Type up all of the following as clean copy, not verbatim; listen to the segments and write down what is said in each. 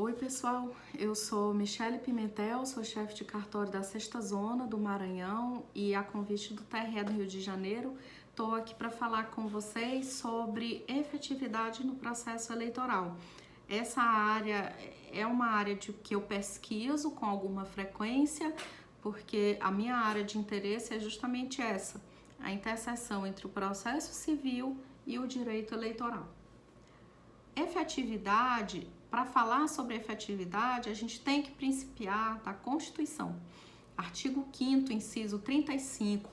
Oi pessoal, eu sou Michele Pimentel, sou chefe de cartório da 6ª Zona do Maranhão e a convite do TRE do Rio de Janeiro, estou aqui para falar com vocês sobre efetividade no processo eleitoral. Essa área é uma área que eu pesquiso com alguma frequência, porque a minha área de interesse é justamente essa, a interseção entre o processo civil e o direito eleitoral. Efetividade, para falar sobre efetividade, a gente tem que principiar da Constituição. Artigo 5º, inciso 35,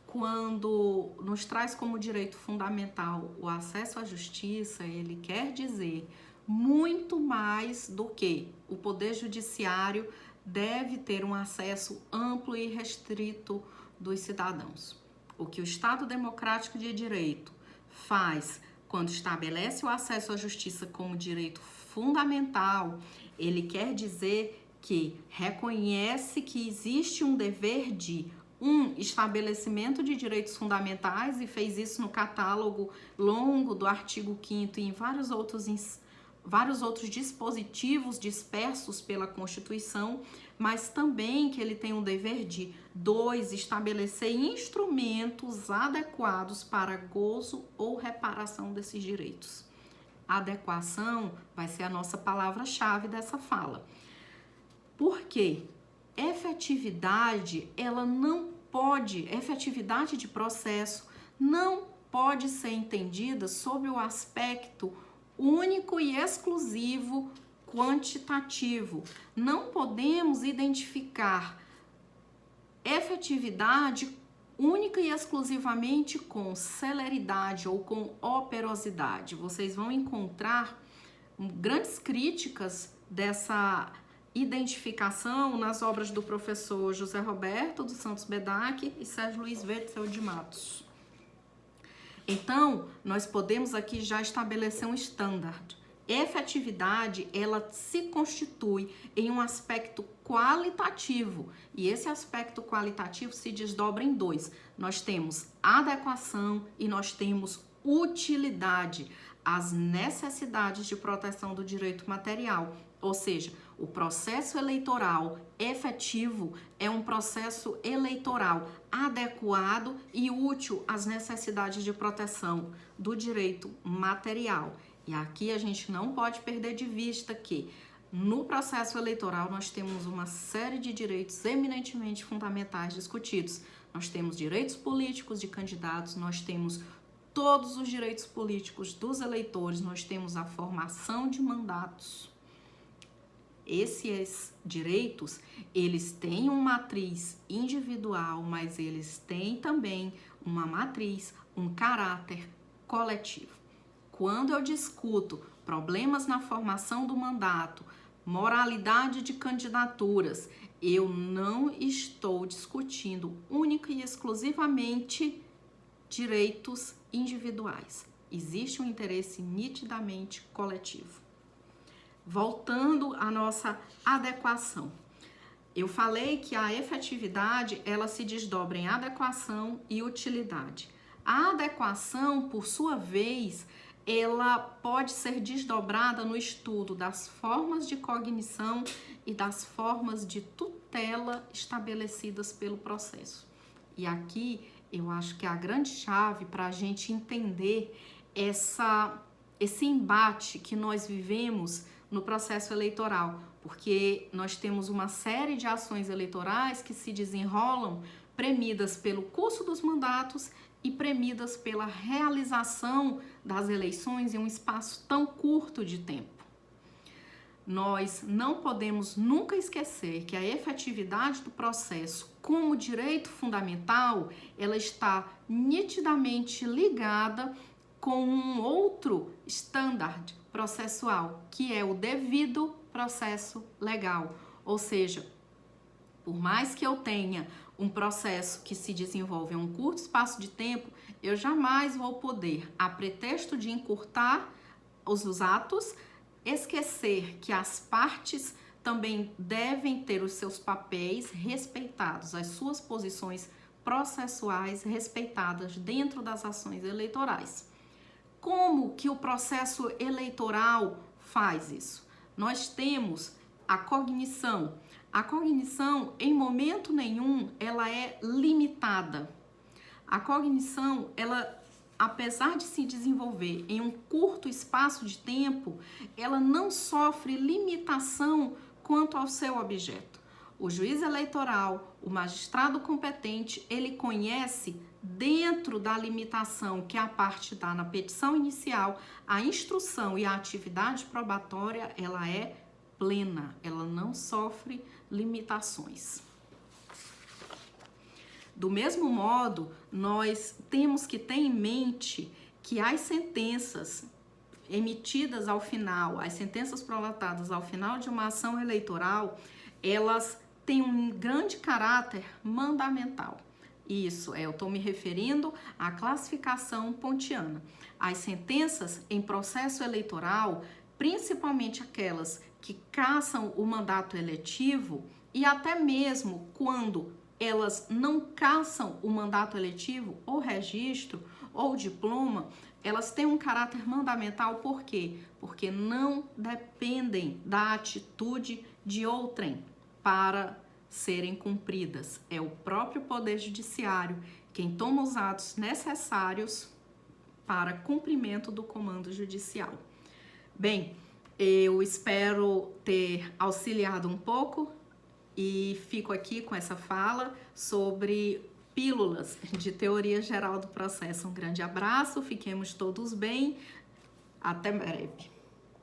quando nos traz como direito fundamental o acesso à justiça, ele quer dizer muito mais do que o Poder Judiciário deve ter um acesso amplo e restrito dos cidadãos. O que o Estado Democrático de Direito faz quando estabelece o acesso à justiça como direito fundamental, ele quer dizer que reconhece que existe um dever de estabelecimento de direitos fundamentais e fez isso no catálogo longo do artigo 5º e em vários outros dispositivos dispersos pela Constituição, mas também que ele tem um dever de 2, estabelecer instrumentos adequados para gozo ou reparação desses direitos. Adequação vai ser a nossa palavra-chave dessa fala. Por quê? Efetividade de processo não pode ser entendida sob o aspecto único e exclusivo quantitativo. Não podemos identificar efetividade única e exclusivamente com celeridade ou com operosidade. Vocês vão encontrar grandes críticas dessa identificação nas obras do professor José Roberto dos Santos Bedaque e Sérgio Luiz Wetzel de Matos. Então, nós podemos aqui já estabelecer um standard. Efetividade, ela se constitui em um aspecto qualitativo, e esse aspecto qualitativo se desdobra em 2. Nós temos adequação e nós temos utilidade, as necessidades de proteção do direito material, ou seja, o processo eleitoral efetivo é um processo eleitoral adequado e útil às necessidades de proteção do direito material. E aqui a gente não pode perder de vista que no processo eleitoral nós temos uma série de direitos eminentemente fundamentais discutidos. Nós temos direitos políticos de candidatos, nós temos todos os direitos políticos dos eleitores, nós temos a formação de mandatos. Esses direitos, eles têm uma matriz individual, mas eles têm também uma matriz, um caráter coletivo. Quando eu discuto problemas na formação do mandato, moralidade de candidaturas, eu não estou discutindo única e exclusivamente direitos individuais. Existe um interesse nitidamente coletivo. Voltando à nossa adequação. Eu falei que a efetividade, ela se desdobra em adequação e utilidade. A adequação, por sua vez, ela pode ser desdobrada no estudo das formas de cognição e das formas de tutela estabelecidas pelo processo. E aqui eu acho que é a grande chave para a gente entender esse embate que nós vivemos no processo eleitoral, porque nós temos uma série de ações eleitorais que se desenrolam premidas pelo curso dos mandatos e premidas pela realização das eleições em um espaço tão curto de tempo. Nós não podemos nunca esquecer que a efetividade do processo como direito fundamental, ela está nitidamente ligada com um outro standard processual, que é o devido processo legal. Ou seja, por mais que eu tenha um processo que se desenvolve em um curto espaço de tempo, eu jamais vou poder, a pretexto de encurtar os atos, esquecer que as partes também devem ter os seus papéis respeitados, as suas posições processuais respeitadas dentro das ações eleitorais. Como que o processo eleitoral faz isso? nós temos a cognição. A cognição, em momento nenhum, ela é limitada. A cognição, ela, apesar de se desenvolver em um curto espaço de tempo, ela não sofre limitação quanto ao seu objeto. O juiz eleitoral, o magistrado competente, ele conhece dentro da limitação que a parte dá na petição inicial, a instrução e a atividade probatória, ela é plena, ela não sofre limitações. Do mesmo modo, nós temos que ter em mente que as sentenças emitidas ao final, as sentenças prolatadas ao final de uma ação eleitoral, elas têm um grande caráter mandamental. Isso, eu estou me referindo à classificação pontiana. As sentenças em processo eleitoral, principalmente aquelas que cassam o mandato eletivo e até mesmo quando elas não cassam o mandato eletivo, ou registro, ou diploma, elas têm um caráter mandamental, por quê? Porque não dependem da atitude de outrem para serem cumpridas. É o próprio Poder Judiciário quem toma os atos necessários para cumprimento do comando judicial. Bem, eu espero ter auxiliado um pouco e fico aqui com essa fala sobre pílulas de teoria geral do processo. Um grande abraço, fiquemos todos bem, até breve.